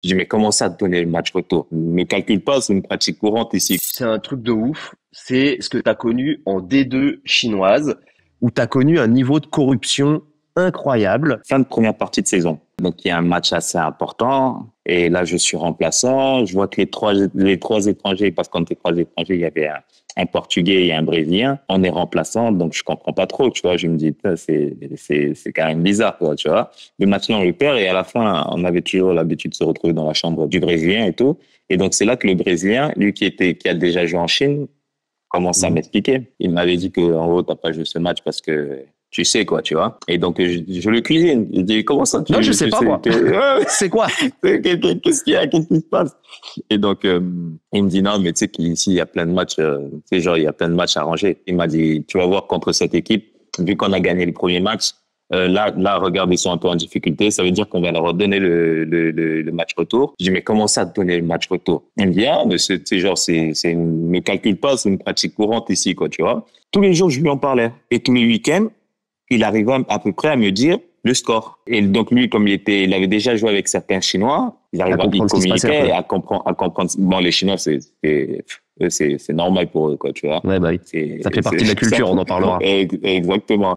Je dis, mais comment ça te donner le match retour? Ne calcule pas, c'est une pratique courante ici. C'est un truc de ouf. C'est ce que tu as connu en D2 chinoise, où tu as connu un niveau de corruption incroyable. Fin de première partie de saison. Donc, il y a un match assez important. Et là, je suis remplaçant. Je vois que les trois étrangers, parce qu'on était trois étrangers, il y avait un Portugais et un Brésilien. On est remplaçant, donc je comprends pas trop, tu vois. Je me dis, c'est quand même bizarre, quoi, tu vois. Le match, là, on le perd et à la fin, on avait toujours l'habitude de se retrouver dans la chambre du Brésilien et tout. Et donc, c'est là que le Brésilien, lui qui a déjà joué en Chine, commence à m'expliquer. Il m'avait dit que, en gros, t'as pas joué ce match parce que tu sais quoi, tu vois. Et donc, je le cuisine. Je dis, comment ça, Non, je sais tu pas, sais moi. que, C'est quoi? qu'est-ce qu'il y a, qu'est-ce qui se passe? Et donc, il me dit, non, mais tu sais qu'ici, il y a plein de matchs, tu sais, genre, il y a plein de matchs à ranger. Il m'a dit, tu vas voir contre cette équipe, vu qu'on a gagné le premier match, là, regarde, ils sont un peu en difficulté. Ça veut dire qu'on va leur donner le match retour. Je dis, mais comment ça te donner le match retour? Il me dit, ah, mais c'est genre, ne calcule pas, c'est une pratique courante ici, quoi, tu vois. Tous les jours, je lui en parlais. Et tous les week-ends, il arrivait à peu près à me dire le score. Et donc, lui, comme il avait déjà joué avec certains Chinois, À il comprendre ce qui se passait un communiquait peu. à comprendre. Bon, les Chinois, c'est normal pour eux, quoi, tu vois. Ouais, bah oui. Ça fait partie de la culture, on en parlera. Exactement.